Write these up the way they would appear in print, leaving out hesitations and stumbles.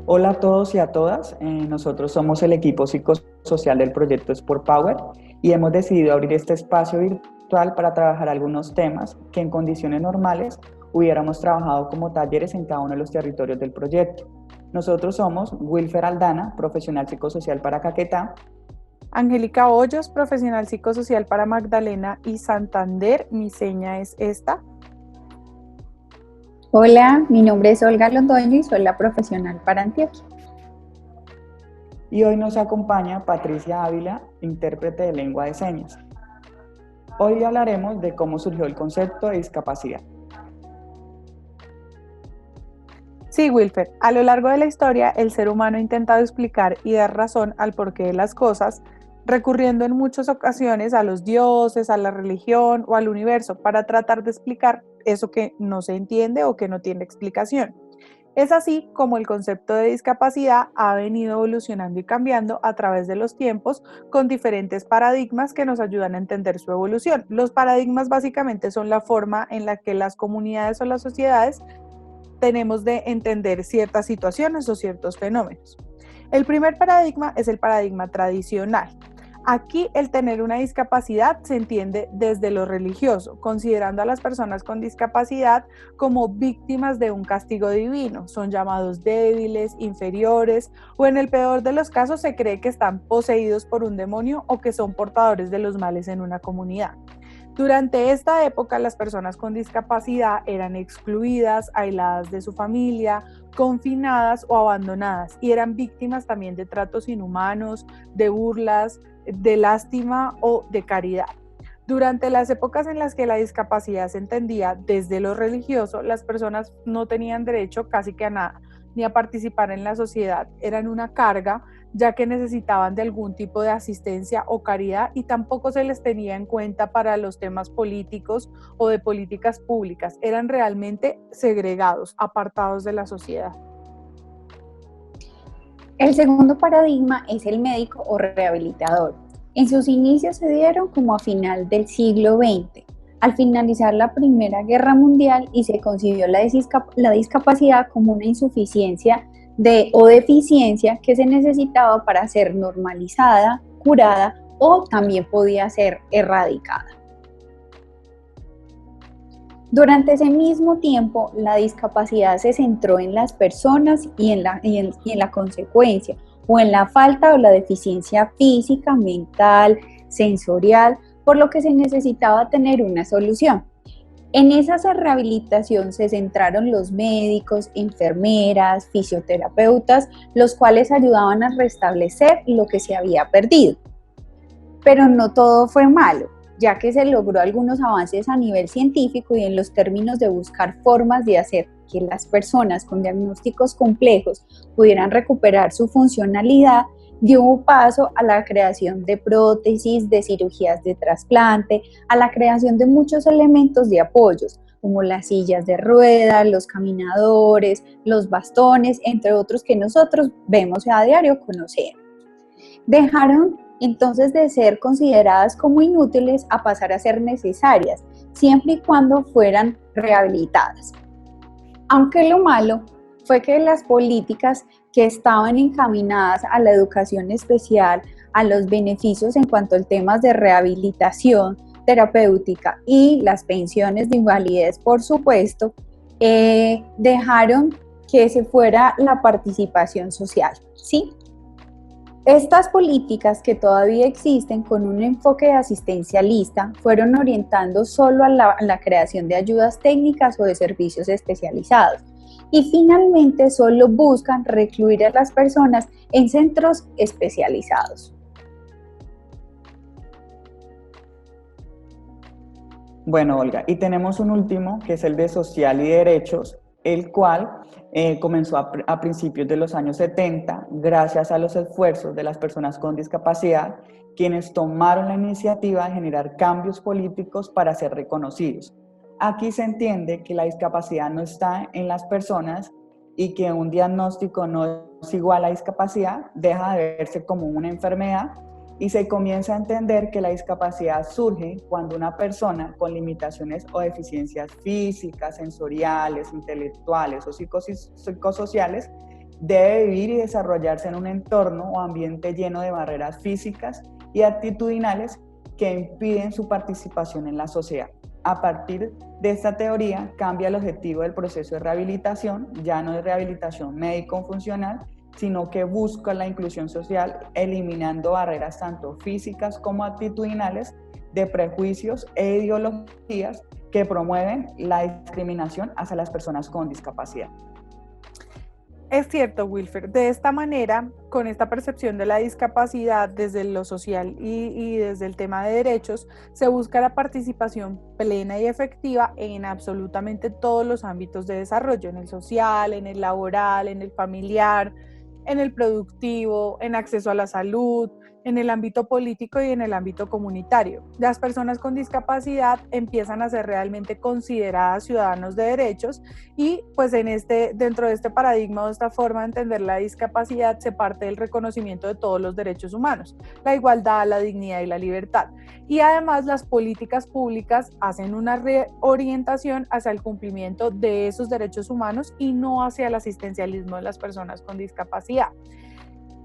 Hola a todos y a todas, nosotros somos el equipo psicosocial del proyecto Sport Power y hemos decidido abrir este espacio virtual para trabajar algunos temas que en condiciones normales hubiéramos trabajado como talleres en cada uno de los territorios del proyecto. Nosotros somos Wilfer Aldana, profesional psicosocial para Caquetá. Angélica Hoyos, profesional psicosocial para Magdalena y Santander, mi seña es esta. Hola, mi nombre es Olga Londoño y soy la profesional para Antioquia. Y hoy nos acompaña Patricia Ávila, intérprete de lengua de señas. Hoy hablaremos de cómo surgió el concepto de discapacidad. Sí, Wilfer, a lo largo de la historia el ser humano ha intentado explicar y dar razón al porqué de las cosas, recurriendo en muchas ocasiones a los dioses, a la religión o al universo para tratar de explicar eso que no se entiende o que no tiene explicación. Es así como el concepto de discapacidad ha venido evolucionando y cambiando a través de los tiempos con diferentes paradigmas que nos ayudan a entender su evolución. Los paradigmas básicamente son la forma en la que las comunidades o las sociedades tenemos de entender ciertas situaciones o ciertos fenómenos. El primer paradigma es el paradigma tradicional. Aquí el tener una discapacidad se entiende desde lo religioso, considerando a las personas con discapacidad como víctimas de un castigo divino. Son llamados débiles, inferiores o en el peor de los casos se cree que están poseídos por un demonio o que son portadores de los males en una comunidad. Durante esta época, las personas con discapacidad eran excluidas, aisladas de su familia, confinadas o abandonadas y eran víctimas también de tratos inhumanos, de burlas, de lástima o de caridad. Durante las épocas en las que la discapacidad se entendía desde lo religioso, las personas no tenían derecho casi que a nada, ni a participar en la sociedad. Eran una carga, ya que necesitaban de algún tipo de asistencia o caridad y tampoco se les tenía en cuenta para los temas políticos o de políticas públicas. Eran realmente segregados, apartados de la sociedad. El segundo paradigma es el médico o rehabilitador. En sus inicios se dieron como a final del siglo XX, al finalizar la Primera Guerra Mundial y se concibió la discapacidad como una insuficiencia o deficiencia que se necesitaba para ser normalizada, curada o también podía ser erradicada. Durante ese mismo tiempo, la discapacidad se centró en las personas y en la consecuencia, o en la falta o la deficiencia física, mental, sensorial, por lo que se necesitaba tener una solución. En esa rehabilitación se centraron los médicos, enfermeras, fisioterapeutas, los cuales ayudaban a restablecer lo que se había perdido. Pero no todo fue malo, ya que se logró algunos avances a nivel científico y en los términos de buscar formas de hacer que las personas con diagnósticos complejos pudieran recuperar su funcionalidad, dio paso a la creación de prótesis, de cirugías de trasplante, a la creación de muchos elementos de apoyos, como las sillas de ruedas, los caminadores, los bastones, entre otros que nosotros vemos a diario, conocemos. Dejaron entonces de ser consideradas como inútiles a pasar a ser necesarias, siempre y cuando fueran rehabilitadas. Aunque lo malo fue que las políticas que estaban encaminadas a la educación especial, a los beneficios en cuanto a temas de rehabilitación terapéutica y las pensiones de invalidez, por supuesto, dejaron que se fuera la participación social, ¿sí? Estas políticas que todavía existen con un enfoque asistencialista fueron orientando solo a la creación de ayudas técnicas o de servicios especializados y finalmente solo buscan recluir a las personas en centros especializados. Bueno, Olga, y tenemos un último que es el de social y derechos, el cual comenzó a principios de los años 70 gracias a los esfuerzos de las personas con discapacidad, quienes tomaron la iniciativa de generar cambios políticos para ser reconocidos. Aquí se entiende que la discapacidad no está en las personas y que un diagnóstico no es igual a discapacidad, deja de verse como una enfermedad y se comienza a entender que la discapacidad surge cuando una persona con limitaciones o deficiencias físicas, sensoriales, intelectuales o psicosociales debe vivir y desarrollarse en un entorno o ambiente lleno de barreras físicas y actitudinales que impiden su participación en la sociedad. A partir de esta teoría cambia el objetivo del proceso de rehabilitación, ya no es rehabilitación médico-funcional, sino que busca la inclusión social eliminando barreras tanto físicas como actitudinales de prejuicios e ideologías que promueven la discriminación hacia las personas con discapacidad. Es cierto, Wilfer. De esta manera, con esta percepción de la discapacidad desde lo social y desde el tema de derechos, se busca la participación plena y efectiva en absolutamente todos los ámbitos de desarrollo, en el social, en el laboral, en el familiar, en el productivo, en acceso a la salud, en el ámbito político y en el ámbito comunitario. Las personas con discapacidad empiezan a ser realmente consideradas ciudadanos de derechos y pues dentro de este paradigma o de esta forma de entender la discapacidad se parte del reconocimiento de todos los derechos humanos, la igualdad, la dignidad y la libertad. Y además las políticas públicas hacen una reorientación hacia el cumplimiento de esos derechos humanos y no hacia el asistencialismo de las personas con discapacidad.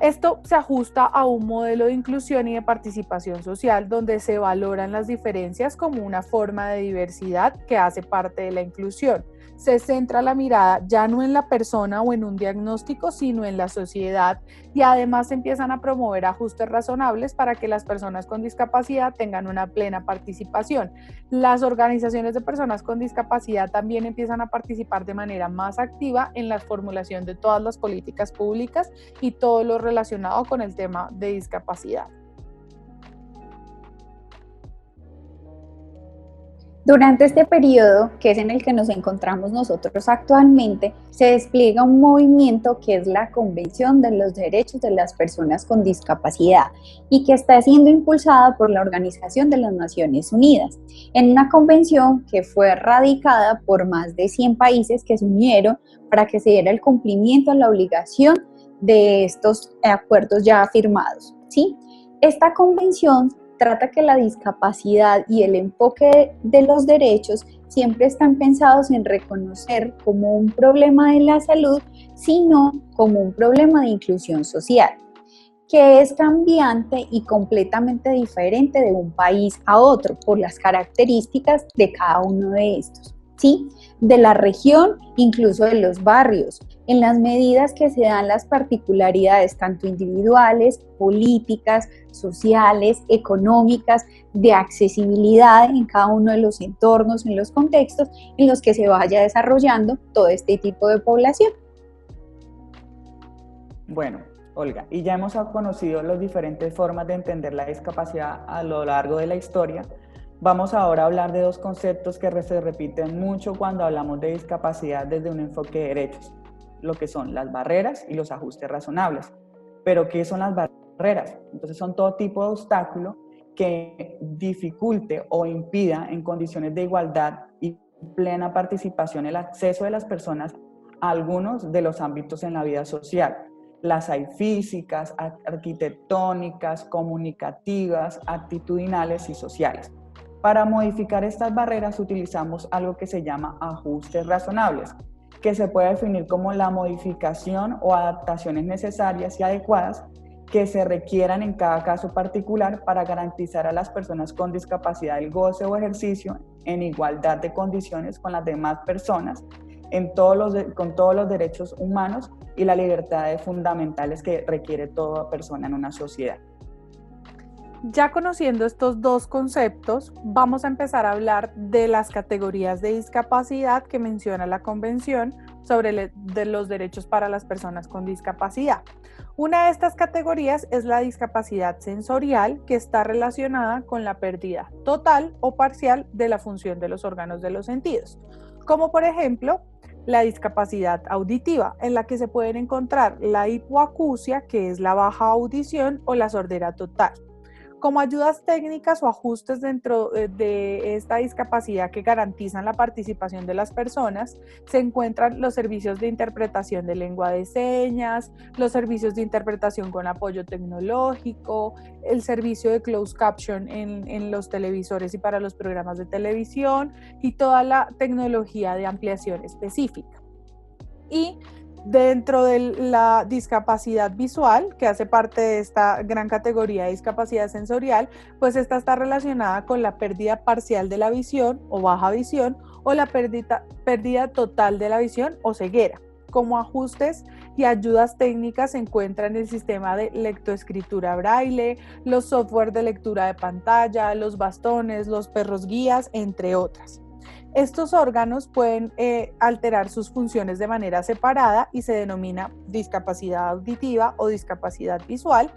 Esto se ajusta a un modelo de inclusión y de participación social donde se valoran las diferencias como una forma de diversidad que hace parte de la inclusión. Se centra la mirada ya no en la persona o en un diagnóstico, sino en la sociedad y además se empiezan a promover ajustes razonables para que las personas con discapacidad tengan una plena participación. Las organizaciones de personas con discapacidad también empiezan a participar de manera más activa en la formulación de todas las políticas públicas y todo lo relacionado con el tema de discapacidad. Durante este periodo, que es en el que nos encontramos nosotros actualmente, se despliega un movimiento que es la Convención de los Derechos de las Personas con Discapacidad y que está siendo impulsada por la Organización de las Naciones Unidas, en una convención que fue radicada por más de 100 países que se unieron para que se diera el cumplimiento a la obligación de estos acuerdos ya firmados, ¿sí? Esta convención trata que la discapacidad y el enfoque de los derechos siempre están pensados en reconocer como un problema de la salud, sino como un problema de inclusión social, que es cambiante y completamente diferente de un país a otro por las características de cada uno de estos, ¿sí? De la región, incluso de los barrios, en las medidas que se dan las particularidades tanto individuales, políticas, sociales, económicas, de accesibilidad en cada uno de los entornos, en los contextos en los que se vaya desarrollando todo este tipo de población. Bueno, Olga, y ya hemos conocido las diferentes formas de entender la discapacidad a lo largo de la historia. Vamos ahora a hablar de dos conceptos que se repiten mucho cuando hablamos de discapacidad desde un enfoque de derechos, lo que son las barreras y los ajustes razonables. Pero, ¿qué son las barreras? Entonces, son todo tipo de obstáculo que dificulte o impida en condiciones de igualdad y plena participación el acceso de las personas a algunos de los ámbitos en la vida social. Las hay físicas, arquitectónicas, comunicativas, actitudinales y sociales. Para modificar estas barreras utilizamos algo que se llama ajustes razonables, que se puede definir como la modificación o adaptaciones necesarias y adecuadas que se requieran en cada caso particular para garantizar a las personas con discapacidad el goce o ejercicio en igualdad de condiciones con las demás personas, con todos los derechos humanos y las libertades fundamentales que requiere toda persona en una sociedad. Ya conociendo estos dos conceptos, vamos a empezar a hablar de las categorías de discapacidad que menciona la Convención sobre los derechos para las personas con discapacidad. Una de estas categorías es la discapacidad sensorial, que está relacionada con la pérdida total o parcial de la función de los órganos de los sentidos, como por ejemplo la discapacidad auditiva, en la que se pueden encontrar la hipoacusia, que es la baja audición, o la sordera total. Como ayudas técnicas o ajustes dentro de esta discapacidad que garantizan la participación de las personas, se encuentran los servicios de interpretación de lengua de señas, los servicios de interpretación con apoyo tecnológico, el servicio de closed caption en los televisores y para los programas de televisión y toda la tecnología de ampliación específica. Y dentro de la discapacidad visual, que hace parte de esta gran categoría de discapacidad sensorial, pues esta está relacionada con la pérdida parcial de la visión o baja visión o la pérdida total de la visión o ceguera. Como ajustes y ayudas técnicas se encuentran el sistema de lectoescritura braille, los software de lectura de pantalla, los bastones, los perros guías, entre otras. Estos órganos pueden alterar sus funciones de manera separada y se denomina discapacidad auditiva o discapacidad visual,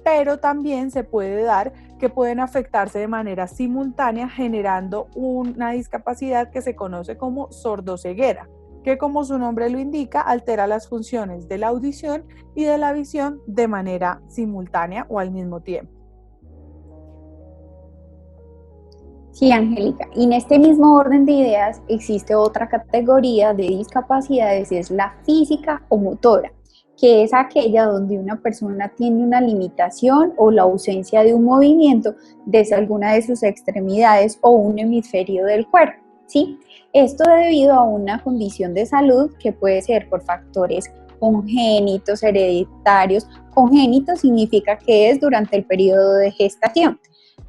pero también se puede dar que pueden afectarse de manera simultánea generando una discapacidad que se conoce como sordoceguera, que como su nombre lo indica, altera las funciones de la audición y de la visión de manera simultánea o al mismo tiempo. Sí, Angélica, y en este mismo orden de ideas existe otra categoría de discapacidades, es la física o motora, que es aquella donde una persona tiene una limitación o la ausencia de un movimiento desde alguna de sus extremidades o un hemisferio del cuerpo, ¿sí? Esto debido a una condición de salud que puede ser por factores congénitos, hereditarios. Congénitos significa que es durante el periodo de gestación,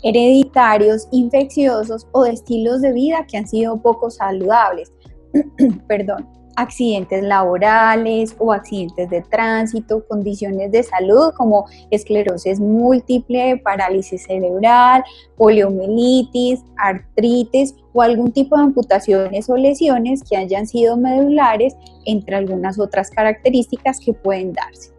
hereditarios, infecciosos o de estilos de vida que han sido poco saludables, perdón, accidentes laborales o accidentes de tránsito, condiciones de salud como esclerosis múltiple, parálisis cerebral, poliomielitis, artritis o algún tipo de amputaciones o lesiones que hayan sido medulares, entre algunas otras características que pueden darse.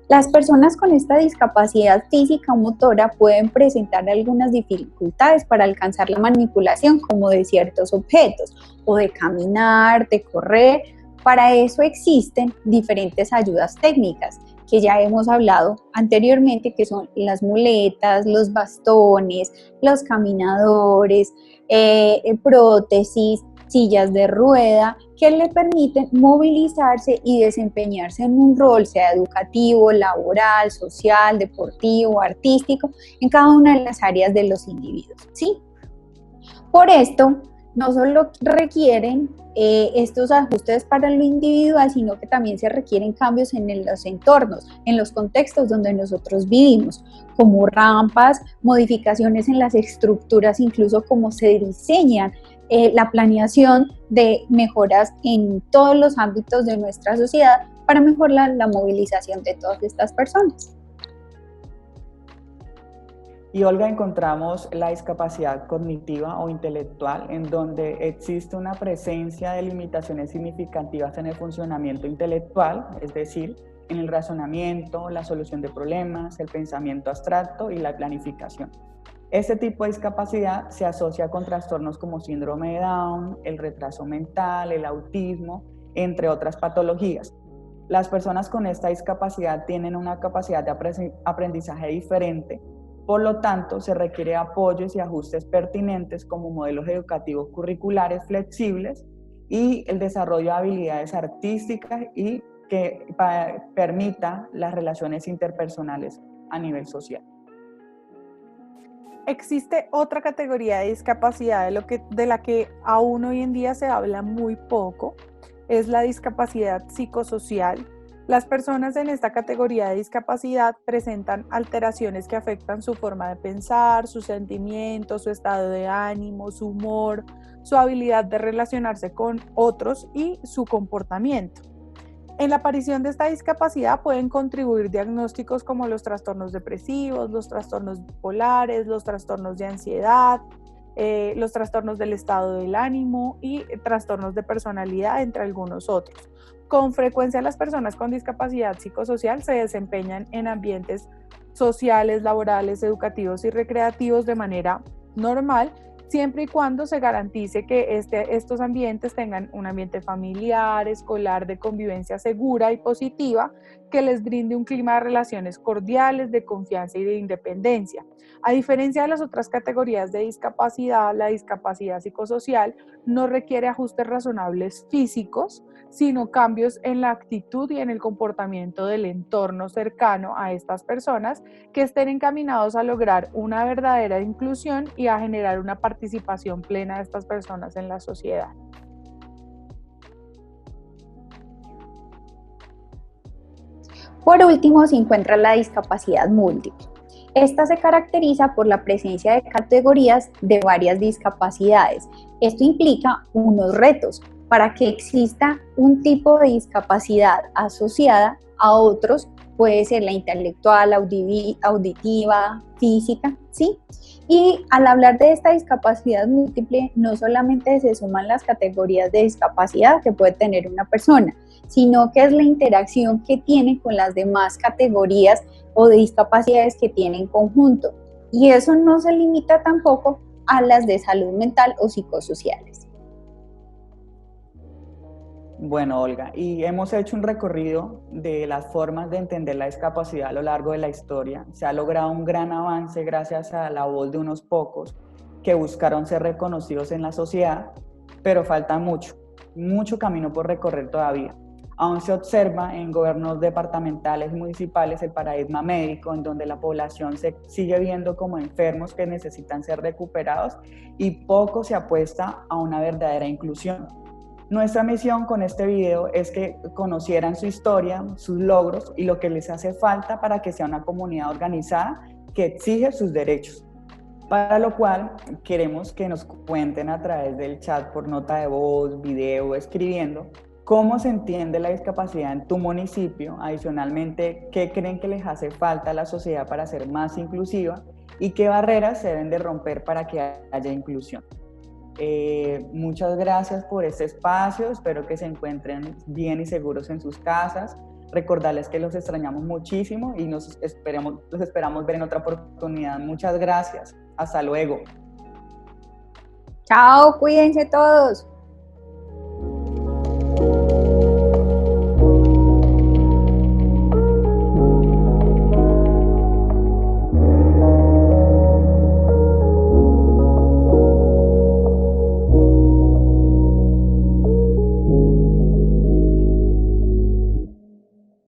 Las personas con esta discapacidad física o motora pueden presentar algunas dificultades para alcanzar la manipulación como de ciertos objetos o de caminar, de correr. Para eso existen diferentes ayudas técnicas que ya hemos hablado anteriormente, que son las muletas, los bastones, los caminadores, prótesis, sillas de rueda, que le permiten movilizarse y desempeñarse en un rol, sea educativo, laboral, social, deportivo, artístico, en cada una de las áreas de los individuos, ¿sí? Por esto, no solo requieren estos ajustes para lo individual, sino que también se requieren cambios en los entornos, en los contextos donde nosotros vivimos, como rampas, modificaciones en las estructuras, incluso cómo se diseñan, la planeación de mejoras en todos los ámbitos de nuestra sociedad para mejorar la movilización de todas estas personas. Y Olga, encontramos la discapacidad cognitiva o intelectual, en donde existe una presencia de limitaciones significativas en el funcionamiento intelectual, es decir, en el razonamiento, la solución de problemas, el pensamiento abstracto y la planificación. Este tipo de discapacidad se asocia con trastornos como síndrome de Down, el retraso mental, el autismo, entre otras patologías. Las personas con esta discapacidad tienen una capacidad de aprendizaje diferente. Por lo tanto, se requiere apoyos y ajustes pertinentes como modelos educativos curriculares flexibles y el desarrollo de habilidades artísticas y que permita las relaciones interpersonales a nivel social. Existe otra categoría de discapacidad de la que aún hoy en día se habla muy poco, es la discapacidad psicosocial. Las personas en esta categoría de discapacidad presentan alteraciones que afectan su forma de pensar, sus sentimientos, su estado de ánimo, su humor, su habilidad de relacionarse con otros y su comportamiento. En la aparición de esta discapacidad pueden contribuir diagnósticos como los trastornos depresivos, los trastornos bipolares, los trastornos de ansiedad, los trastornos del estado del ánimo y trastornos de personalidad, entre algunos otros. Con frecuencia las personas con discapacidad psicosocial se desempeñan en ambientes sociales, laborales, educativos y recreativos de manera normal, siempre y cuando se garantice que estos ambientes tengan un ambiente familiar, escolar, de convivencia segura y positiva, que les brinde un clima de relaciones cordiales, de confianza y de independencia. A diferencia de las otras categorías de discapacidad, la discapacidad psicosocial no requiere ajustes razonables físicos, sino cambios en la actitud y en el comportamiento del entorno cercano a estas personas que estén encaminados a lograr una verdadera inclusión y a generar una participación plena de estas personas en la sociedad. Por último, se encuentra la discapacidad múltiple. Esta se caracteriza por la presencia de categorías de varias discapacidades. Esto implica unos retos para que exista un tipo de discapacidad asociada a otros, puede ser la intelectual, auditiva, física, ¿sí? Y al hablar de esta discapacidad múltiple, no solamente se suman las categorías de discapacidad que puede tener una persona, sino que es la interacción que tiene con las demás categorías o de discapacidades que tiene en conjunto. Y eso no se limita tampoco a las de salud mental o psicosociales. Bueno, Olga, y hemos hecho un recorrido de las formas de entender la discapacidad a lo largo de la historia. Se ha logrado un gran avance gracias a la voz de unos pocos que buscaron ser reconocidos en la sociedad, pero falta mucho camino por recorrer todavía. Aún se observa en gobiernos departamentales y municipales el paradigma médico, en donde la población se sigue viendo como enfermos que necesitan ser recuperados y poco se apuesta a una verdadera inclusión. Nuestra misión con este video es que conocieran su historia, sus logros y lo que les hace falta para que sea una comunidad organizada que exige sus derechos. Para lo cual queremos que nos cuenten a través del chat por nota de voz, video, escribiendo, cómo se entiende la discapacidad en tu municipio. Adicionalmente, qué creen que les hace falta a la sociedad para ser más inclusiva y qué barreras se deben de romper para que haya inclusión. Muchas gracias por este espacio, espero que se encuentren bien y seguros en sus casas. Recordarles que los extrañamos muchísimo y los esperamos ver en otra oportunidad. Muchas gracias, hasta luego. Chao, cuídense todos.